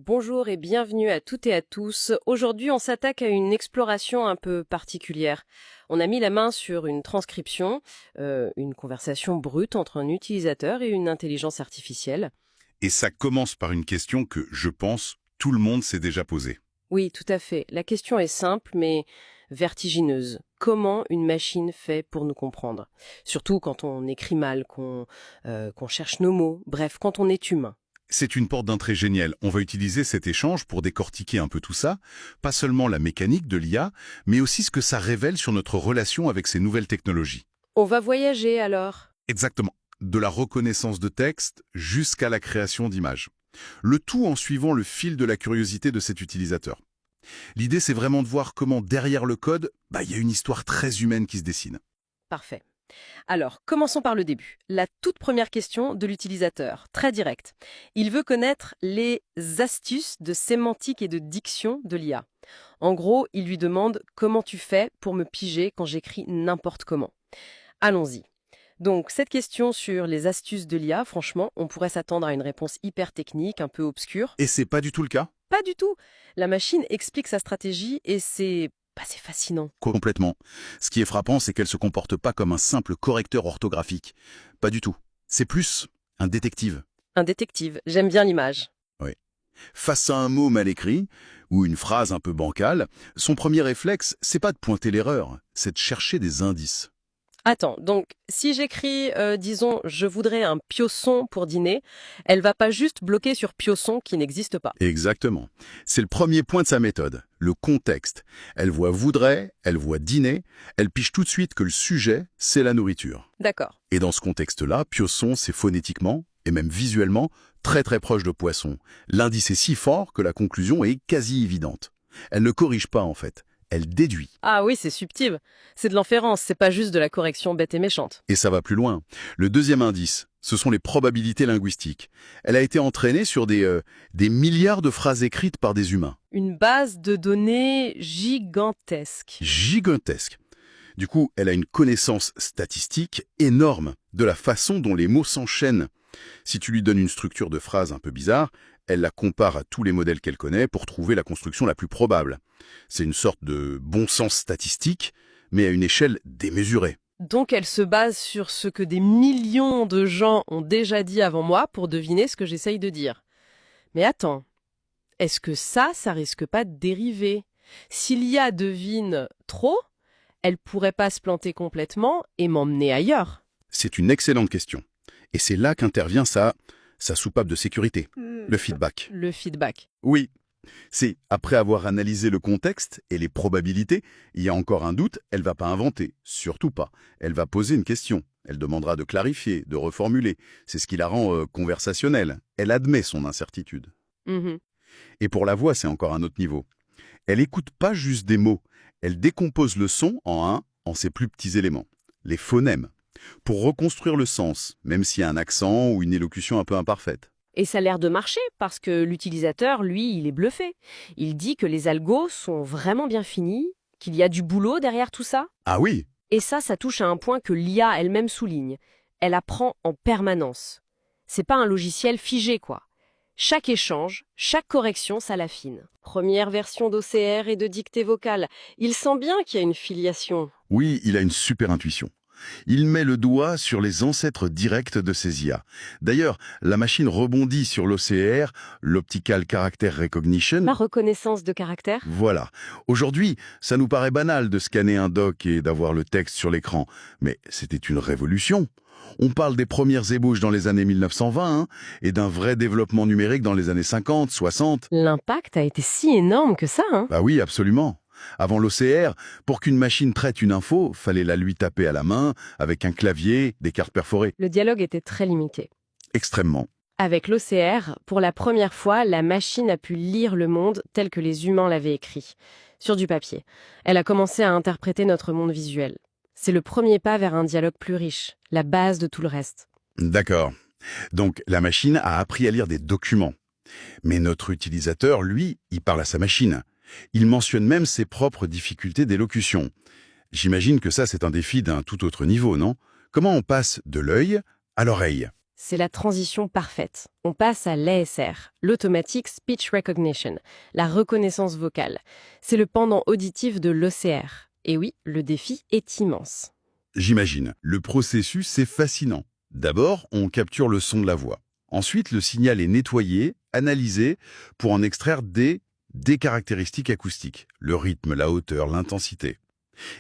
Bonjour et bienvenue à toutes et à tous. Aujourd'hui, on s'attaque à une exploration un peu particulière. On a mis la main sur une transcription, une conversation brute entre un utilisateur et une intelligence artificielle. Et ça commence par une question que, je pense, tout le monde s'est déjà posée. Oui, tout à fait. La question est simple, mais vertigineuse. Comment une machine fait pour nous comprendre? Surtout quand on écrit mal, qu'on cherche nos mots, bref, quand on est humain. C'est une porte d'entrée géniale. On va utiliser cet échange pour décortiquer un peu tout ça, pas seulement la mécanique de l'IA, mais aussi ce que ça révèle sur notre relation avec ces nouvelles technologies. On va voyager alors. Exactement. De la reconnaissance de texte jusqu'à la création d'images. Le tout en suivant le fil de la curiosité de cet utilisateur. L'idée, c'est vraiment de voir comment derrière le code, il y a une histoire très humaine qui se dessine. Parfait. Alors, commençons par le début. La toute première question de l'utilisateur, très directe. Il veut connaître les astuces de sémantique et de diction de l'IA. En gros, il lui demande comment tu fais pour me piger quand j'écris n'importe comment. Allons-y. Donc, cette question sur les astuces de l'IA, franchement, on pourrait s'attendre à une réponse hyper technique, un peu obscure. Et c'est pas du tout le cas? Pas du tout. La machine explique sa stratégie et c'est fascinant. Complètement. Ce qui est frappant, c'est qu'elle se comporte pas comme un simple correcteur orthographique. Pas du tout. C'est plus un détective. Un détective, j'aime bien l'image. Oui. Face à un mot mal écrit, ou une phrase un peu bancale, son premier réflexe, c'est pas de pointer l'erreur, c'est de chercher des indices. Attends, donc si j'écris, disons, je voudrais un pioçon pour dîner, elle va pas juste bloquer sur pioçon qui n'existe pas. Exactement. C'est le premier point de sa méthode, le contexte. Elle voit voudrait, elle voit dîner, elle pige tout de suite que le sujet, c'est la nourriture. D'accord. Et dans ce contexte-là, pioçon, c'est phonétiquement, et même visuellement, très très proche de poisson. L'indice est si fort que la conclusion est quasi évidente. Elle ne corrige pas en fait, elle déduit. Ah oui, c'est subtil. C'est de l'inférence, c'est pas juste de la correction bête et méchante. Et ça va plus loin. Le deuxième indice, ce sont les probabilités linguistiques. Elle a été entraînée sur des milliards de phrases écrites par des humains. Une base de données gigantesque. Gigantesques. Du coup, elle a une connaissance statistique énorme de la façon dont les mots s'enchaînent. Si tu lui donnes une structure de phrase un peu bizarre, elle la compare à tous les modèles qu'elle connaît pour trouver la construction la plus probable. C'est une sorte de bon sens statistique, mais à une échelle démesurée. Donc elle se base sur ce que des millions de gens ont déjà dit avant moi pour deviner ce que j'essaye de dire. Mais attends, est-ce que ça risque pas de dériver? Si l'IA devine trop, elle pourrait pas se planter complètement et m'emmener ailleurs. C'est une excellente question. Et c'est là qu'intervient sa soupape de sécurité, le feedback. Le feedback. Oui, c'est après avoir analysé le contexte et les probabilités, il y a encore un doute, elle va pas inventer, surtout pas. Elle va poser une question, elle demandera de clarifier, de reformuler. C'est ce qui la rend conversationnelle. Elle admet son incertitude. Mhm. Et pour la voix, c'est encore un autre niveau. Elle écoute pas juste des mots, elle décompose le son en ses plus petits éléments, les phonèmes, pour reconstruire le sens, même s'il y a un accent ou une élocution un peu imparfaite. Et ça a l'air de marcher parce que l'utilisateur, lui, il est bluffé. Il dit que les algos sont vraiment bien finis, qu'il y a du boulot derrière tout ça. Ah oui, Et ça touche à un point que l'IA elle-même souligne. Elle apprend en permanence. C'est pas un logiciel figé, quoi. Chaque échange, chaque correction, ça l'affine. Première version d'OCR et de dictée vocale. Il sent bien qu'il y a une filiation. oui, il a une super intuition. Il met le doigt sur les ancêtres directs de ces IA. D'ailleurs, la machine rebondit sur l'OCR, l'Optical Character Recognition. La reconnaissance de caractère. Voilà. Aujourd'hui, ça nous paraît banal de scanner un doc et d'avoir le texte sur l'écran. Mais c'était une révolution. On parle des premières ébauches dans les années 1920 et d'un vrai développement numérique dans les années 50, 60. L'impact a été si énorme que ça, hein. Bah oui, absolument. Avant l'OCR, pour qu'une machine traite une info, fallait la lui taper à la main, avec un clavier, des cartes perforées. Le dialogue était très limité. Extrêmement. Avec l'OCR, pour la première fois, la machine a pu lire le monde tel que les humains l'avaient écrit, sur du papier. Elle a commencé à interpréter notre monde visuel. C'est le premier pas vers un dialogue plus riche, la base de tout le reste. D'accord. Donc la machine a appris à lire des documents. Mais notre utilisateur, lui, il parle à sa machine. Il mentionne même ses propres difficultés d'élocution. J'imagine que ça, c'est un défi d'un tout autre niveau, non? Comment on passe de l'œil à l'oreille? C'est la transition parfaite. On passe à l'ASR, l'Automatic Speech Recognition, la reconnaissance vocale. C'est le pendant auditif de l'OCR. Et oui, le défi est immense. J'imagine. Le processus est fascinant. D'abord, on capture le son de la voix. Ensuite, le signal est nettoyé, analysé, pour en extraire des caractéristiques acoustiques. Le rythme, la hauteur, l'intensité.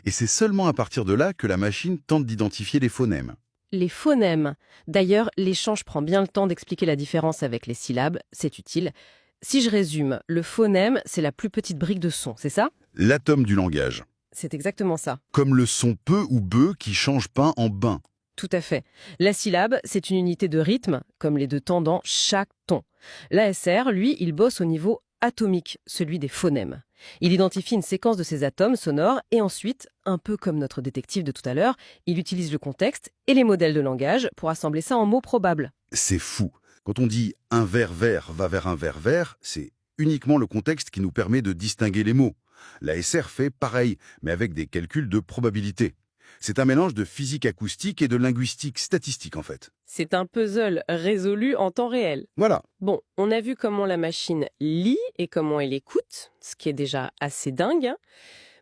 Et c'est seulement à partir de là que la machine tente d'identifier les phonèmes. Les phonèmes. D'ailleurs, l'échange prend bien le temps d'expliquer la différence avec les syllabes, c'est utile. Si je résume, le phonème, c'est la plus petite brique de son, c'est ça? L'atome du langage. C'est exactement ça. Comme le son peu ou be qui change pain en bain. Tout à fait. La syllabe, c'est une unité de rythme, comme les deux temps dans chaque ton. L'ASR, lui, il bosse au niveau atomique, celui des phonèmes. Il identifie une séquence de ces atomes sonores et ensuite, un peu comme notre détective de tout à l'heure, il utilise le contexte et les modèles de langage pour assembler ça en mots probables. C'est fou. Quand on dit un vers vert va vers un vers vert, c'est uniquement le contexte qui nous permet de distinguer les mots. La SR fait pareil, mais avec des calculs de probabilité. C'est un mélange de physique acoustique et de linguistique statistique en fait. C'est un puzzle résolu en temps réel. Voilà. Bon, on a vu comment la machine lit et comment elle écoute, ce qui est déjà assez dingue, hein.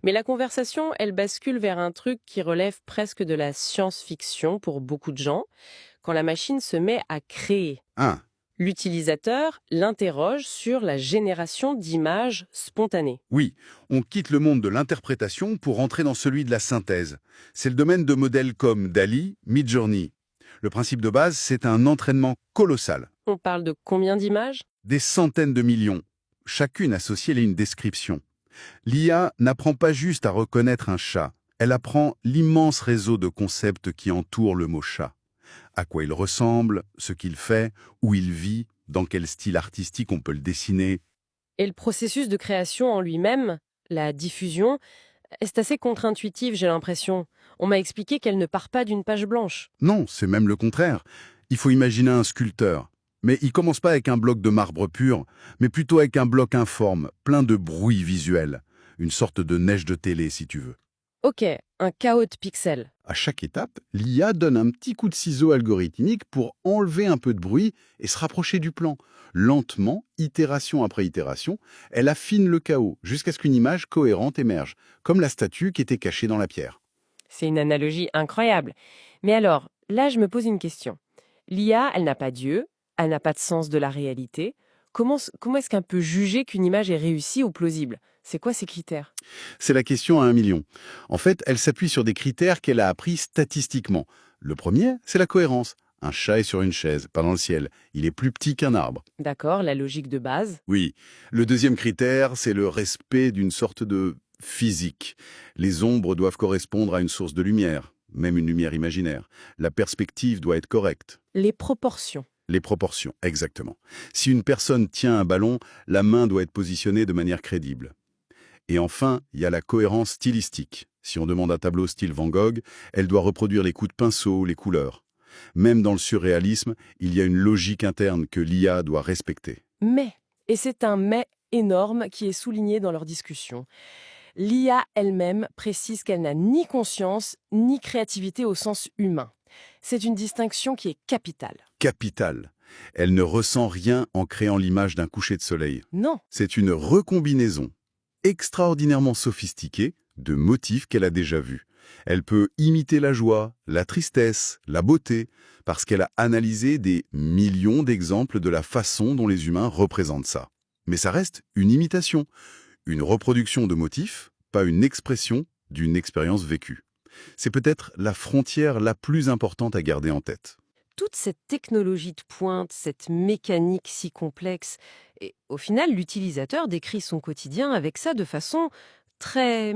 Mais la conversation, elle bascule vers un truc qui relève presque de la science-fiction pour beaucoup de gens, quand la machine se met à créer. Ah, L'utilisateur l'interroge sur la génération d'images spontanées. oui, on quitte le monde de l'interprétation pour entrer dans celui de la synthèse. C'est le domaine de modèles comme DALL-E, Midjourney. Le principe de base, c'est un entraînement colossal. On parle de combien d'images? Des centaines de millions, chacune associée à une description. L'IA n'apprend pas juste à reconnaître un chat, elle apprend l'immense réseau de concepts qui entourent le mot chat. À quoi il ressemble, ce qu'il fait, où il vit, dans quel style artistique on peut le dessiner. Et le processus de création en lui-même, la diffusion, est assez contre-intuitif, j'ai l'impression. On m'a expliqué qu'elle ne part pas d'une page blanche. Non, c'est même le contraire. Il faut imaginer un sculpteur. Mais il commence pas avec un bloc de marbre pur, mais plutôt avec un bloc informe, plein de bruit visuel. Une sorte de neige de télé, si tu veux. Ok, un chaos de pixels. À chaque étape, l'IA donne un petit coup de ciseau algorithmique pour enlever un peu de bruit et se rapprocher du plan. Lentement, itération après itération, elle affine le chaos jusqu'à ce qu'une image cohérente émerge, comme la statue qui était cachée dans la pierre. C'est une analogie incroyable. Mais alors, là, je me pose une question. L'IA, elle n'a pas d'yeux, elle n'a pas de sens de la réalité. Comment est-ce qu'elle peut juger qu'une image est réussie ou plausible? C'est quoi ces critères? C'est la question à 1 million. En fait, elle s'appuie sur des critères qu'elle a appris statistiquement. Le premier, c'est la cohérence. Un chat est sur une chaise, pas dans le ciel. Il est plus petit qu'un arbre. D'accord, la logique de base. Oui. Le deuxième critère, c'est le respect d'une sorte de physique. Les ombres doivent correspondre à une source de lumière, même une lumière imaginaire. La perspective doit être correcte. Les proportions. Les proportions, exactement. Si une personne tient un ballon, la main doit être positionnée de manière crédible. Et enfin, il y a la cohérence stylistique. Si on demande un tableau style Van Gogh, elle doit reproduire les coups de pinceau, les couleurs. Même dans le surréalisme, il y a une logique interne que l'IA doit respecter. Mais, et c'est un mais énorme qui est souligné dans leur discussion, l'IA elle-même précise qu'elle n'a ni conscience ni créativité au sens humain. C'est une distinction qui est capitale. Capitale. Elle ne ressent rien en créant l'image d'un coucher de soleil. Non, C'est une recombinaison extraordinairement sophistiquée de motifs qu'elle a déjà vus. Elle peut imiter la joie, la tristesse, la beauté, parce qu'elle a analysé des millions d'exemples de la façon dont les humains représentent ça. Mais ça reste une imitation, une reproduction de motifs, pas une expression d'une expérience vécue. C'est peut-être la frontière la plus importante à garder en tête. toute cette technologie de pointe, cette mécanique si complexe, et au final, l'utilisateur décrit son quotidien avec ça de façon très,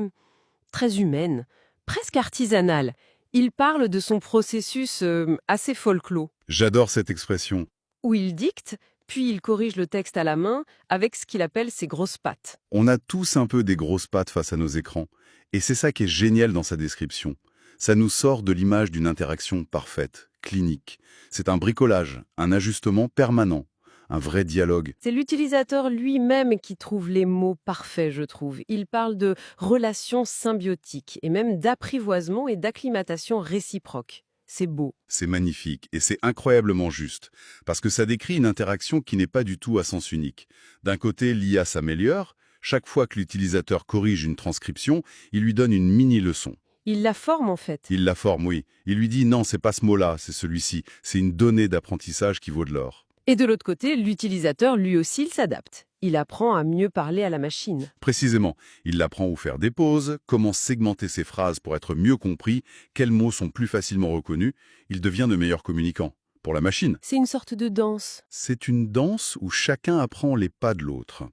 très humaine, presque artisanale. Il parle de son processus assez folklore, J'adore cette expression. où il dicte, puis il corrige le texte à la main avec ce qu'il appelle ses grosses pattes. On a tous un peu des grosses pattes face à nos écrans. Et c'est ça qui est génial dans sa description. Ça nous sort de l'image d'une interaction parfaite, clinique. C'est un bricolage, un ajustement permanent, un vrai dialogue. C'est l'utilisateur lui-même qui trouve les mots parfaits, je trouve. Il parle de relations symbiotiques et même d'apprivoisement et d'acclimatation réciproque. C'est beau. C'est magnifique et c'est incroyablement juste, parce que ça décrit une interaction qui n'est pas du tout à sens unique. D'un côté, l'IA s'améliore, chaque fois que l'utilisateur corrige une transcription, il lui donne une mini-leçon. Il la forme en fait. Il la forme, oui. Il lui dit non, c'est pas ce mot-là, c'est celui-ci. C'est une donnée d'apprentissage qui vaut de l'or. Et de l'autre côté, l'utilisateur, lui aussi, il s'adapte. Il apprend à mieux parler à la machine. Précisément, il apprend où faire des pauses, comment segmenter ses phrases pour être mieux compris, quels mots sont plus facilement reconnus. Il devient de meilleurs communicants. Pour la machine, C'est une sorte de danse. c'est une danse où chacun apprend les pas de l'autre.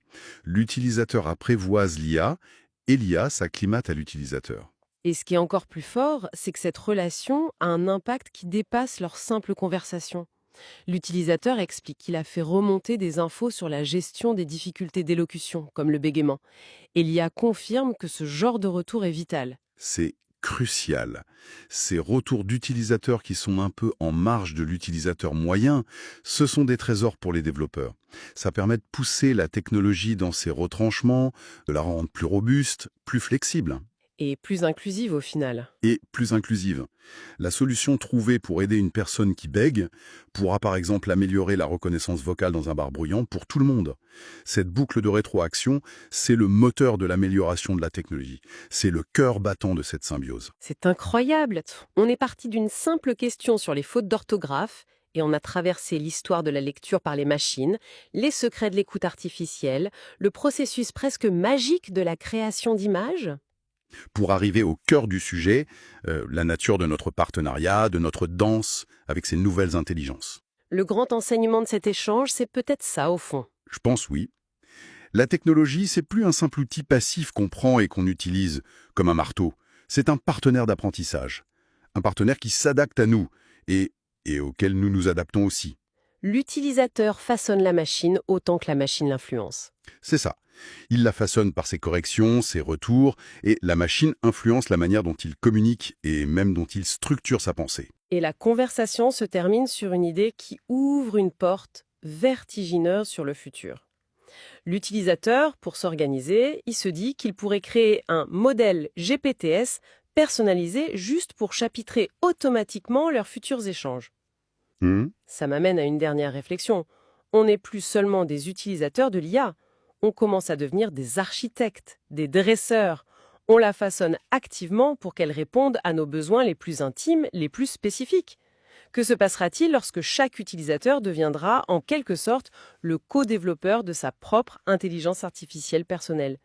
L'utilisateur apprivoise l'IA et l'IA s'acclimate à l'utilisateur. Et ce qui est encore plus fort, c'est que cette relation a un impact qui dépasse leur simple conversation. L'utilisateur explique qu'il a fait remonter des infos sur la gestion des difficultés d'élocution, comme le bégaiement. Et l'IA confirme que ce genre de retour est vital. C'est crucial. Ces retours d'utilisateurs qui sont un peu en marge de l'utilisateur moyen, ce sont des trésors pour les développeurs. Ça permet de pousser la technologie dans ses retranchements, de la rendre plus robuste, plus flexible Et plus inclusive au final. et plus inclusive. La solution trouvée pour aider une personne qui bègue pourra par exemple améliorer la reconnaissance vocale dans un bar bruyant pour tout le monde. Cette boucle de rétroaction, c'est le moteur de l'amélioration de la technologie. C'est le cœur battant de cette symbiose. C'est incroyable. On est parti d'une simple question sur les fautes d'orthographe et on a traversé l'histoire de la lecture par les machines, les secrets de l'écoute artificielle, le processus presque magique de la création d'images. Pour arriver au cœur du sujet, la nature de notre partenariat, de notre danse avec ces nouvelles intelligences. Le grand enseignement de cet échange, c'est peut-être ça au fond. Je pense oui. La technologie, c'est plus un simple outil passif qu'on prend et qu'on utilise comme un marteau. C'est un partenaire d'apprentissage. Un partenaire qui s'adapte à nous et auquel nous nous adaptons aussi. L'utilisateur façonne la machine autant que la machine l'influence. C'est ça. Il la façonne par ses corrections, ses retours, et la machine influence la manière dont il communique et même dont il structure sa pensée. Et la conversation se termine sur une idée qui ouvre une porte vertigineuse sur le futur. L'utilisateur, pour s'organiser, il se dit qu'il pourrait créer un modèle GPTS personnalisé juste pour chapitrer automatiquement leurs futurs échanges. Ça m'amène à une dernière réflexion. On n'est plus seulement des utilisateurs de l'IA, on commence à devenir des architectes, des dresseurs. On la façonne activement pour qu'elle réponde à nos besoins les plus intimes, les plus spécifiques. Que se passera-t-il lorsque chaque utilisateur deviendra, en quelque sorte, le co-développeur de sa propre intelligence artificielle personnelle?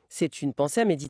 C'est une pensée à méditer.